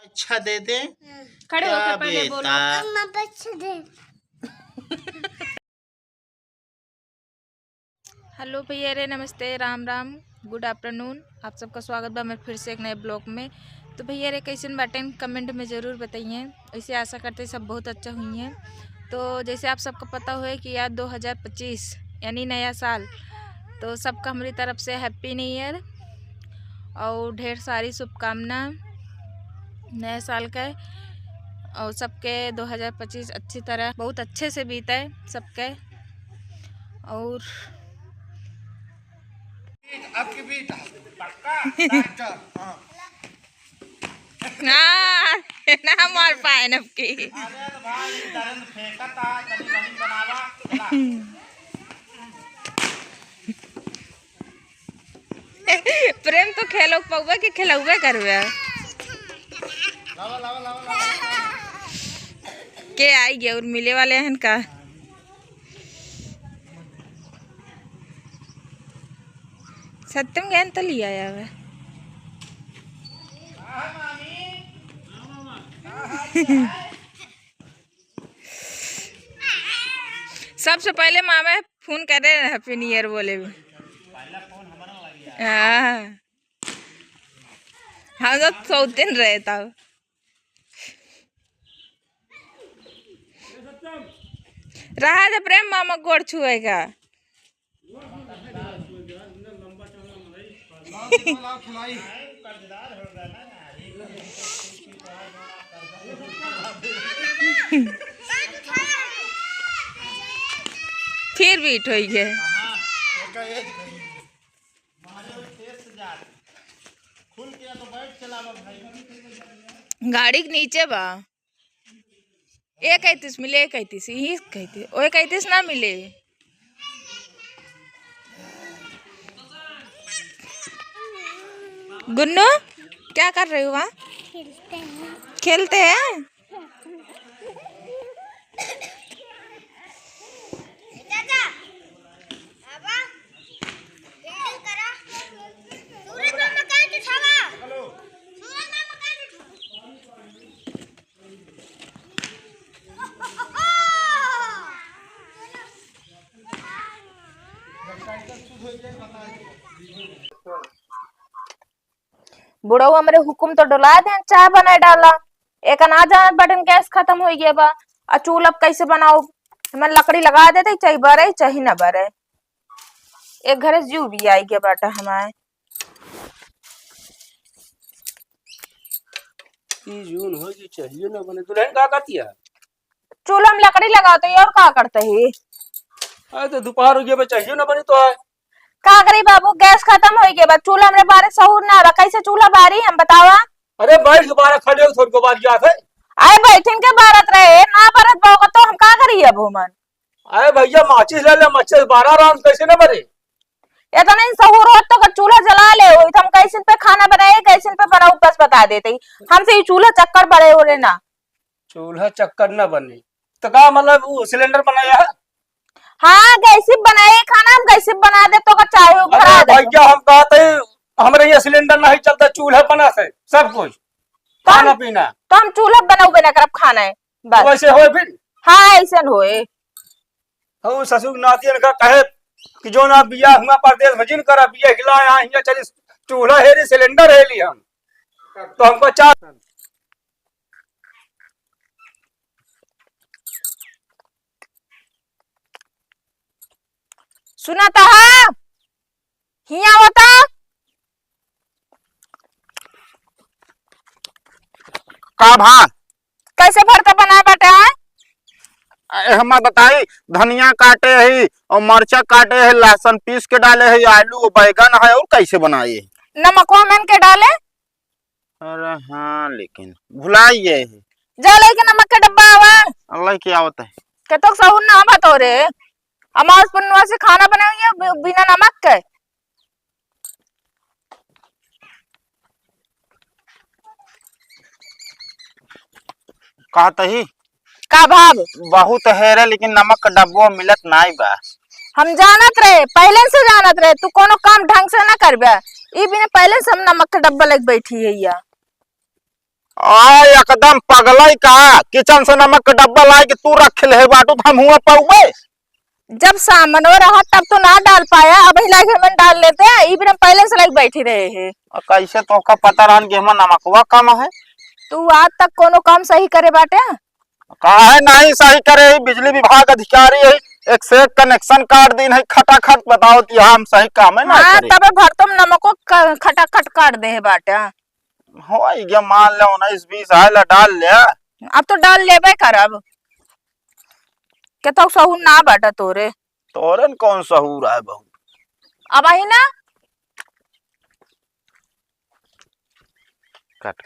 अच्छा दे दे। खड़े क्या होकर पहले बोलो। बेटा? अम्मा बच्चा दे। हेलो भैया रे, नमस्ते, राम राम, गुड आफ्टरनून। आप सबका स्वागत बा मेरे फिर से एक नए ब्लॉग में। तो भैया रे कैसन बाटें कमेंट में ज़रूर बताइए। वैसे आशा करते सब बहुत अच्छा हुई हैं। तो जैसे आप सबको पता हुआ है कि यार 2025 यानी नया साल, तो सबका हमारी तरफ से हैप्पी न्यू ईयर और ढेर सारी शुभकामना नए साल का। और सबके 2025 अच्छी तरह बहुत अच्छे से बीता है सबके। और आपकी बेटा पक्का हाँ। ना मार पाए नबकी। अरे तो भाई दरन फेंका था कभी बनी बनावा प्रेम तो खेलो पौवा के खिलौबे करवे लावा लावा लावा लावा। के आई गए और मिले वाले हैं का। सत्यम ज्ञान तो लिया आया है। सबसे पहले मामा फोन कर रहे हैं हैप्पी न्यू ईयर बोले भी। हाँ हम तो 100 दिन रहे तब। रहा जब प्रेम मामा गोड़ छुएगा। फिर भी ठोई गए। गाड़ी के नीचे बा 1:31 मिले 1:31 यही कहती 1:31 ना मिले। गुन्नू क्या कर रहे हो वहाँ? खेलते हैं। बुढ़ऊ हमारे हुकुम तो डुला दे चाय बना डाला। एक अनाज बटन गैस खत्म हो गया बा। चूल अब कैसे बनाओ? मैं लकड़ी लगा देते चाहे बरे चाहे न बरे। एक घर जू भी आई गया बाटा हमारे जून हो जी चाहिए ना बने दुल्हन का करती है। चूल्हा में लकड़ी लगाते है और क्या करते है? अरे तो दोपहर हो गया चाहिए ना बनी तो है। का करी बाबू गैस खत्म हो गया बा। चूल्हा मेरे बारे सहूर ना रहा कैसे चूल्हा बारी हम बतावा। अरे बैठ दोबारा खड़े हो थोड़ी को बात क्या है। आए बैठिन के बारत रहे ना बारत बाओ तो हम का करी अब मन। अरे भैया माचिस ले ले मच्छर 12 राउंड कैसे ना बने। ये तो नहीं सहूर हो तो चूल्हा जला ले हो हम कैसे पे खाना बनाए कैसे पे बनाऊ बस बता देते हमसे ये चूल्हा चक्कर बड़े हो रहे ना। चूल्हा चक्कर न बने तो का मतलब वो सिलेंडर बनाया है। हाँ गैस बनाए खाना हम गैस बना दे तो चाय भरा दे। भैया हम कहते हमारे ये सिलेंडर नहीं चलता चूल्हा बना से सब कुछ खाना पीना तो हम चूल्हा बनाओगे ना करब खाना है बस वैसे हो फिर। हाँ ऐसा होए। हम ससुर नातियन का कहे कि जो ना बिया हुआ परदेश में जिन करा बिया खिला यहाँ यहाँ चली चूल्हा हेरी सिलेंडर हेली हम तो हमको चार सुना था हिया होता का भा कैसे भरता बना बेटा है? हम बताई धनिया काटे है और मरचा काटे है लहसुन पीस के डाले है आलू बैगन है और कैसे बनाए। नमक मन के डाले। अरे हाँ लेकिन भुलाइए जा लेके नमक के डब्बा आवा अल्लाह क्या होता है। के तो सहूर ना बतो रे अमास पन्नुआ से खाना बनाइए बिना नमक के। कहते ही का भाव बहुत हेरे लेकिन नमक का डब्बो मिलत नहीं बा। हम जानत रहे पहले से जानत रहे तू कोनो काम ढंग से ना करबे। ई बिना पहले से हम नमक के डब्बा लग बैठी है या आ एकदम पगलाई का किचन से नमक का डब्बा लाए कि तू रख ले बाटू तो हम हुआ पाऊबे। जब सामने रहा तब तो ना डाल पाया, अब हिला घर में डाल लेते हैं। ई हम पहले से लाइक बैठी रहे हैं। कैसे तो का पता रहन कि हम नमकवा कम है। तू आज तक कोनो काम सही करे बाटे? काहे नहीं सही करे, बिजली विभाग अधिकारी है, एक से एक कनेक्शन काट दिन है खटाखट। बताओ कि हम सही काम है ना हाँ, करे। तबे भरतम नमको खटाखट काट दे है बाटे। हो गया मान लो 19-20 है ला डाल ले। अब तो डाल लेबे करब के तो सहू ना बाटा तोरे। तोरन कौन सहूर है बहू। अब आई ना कट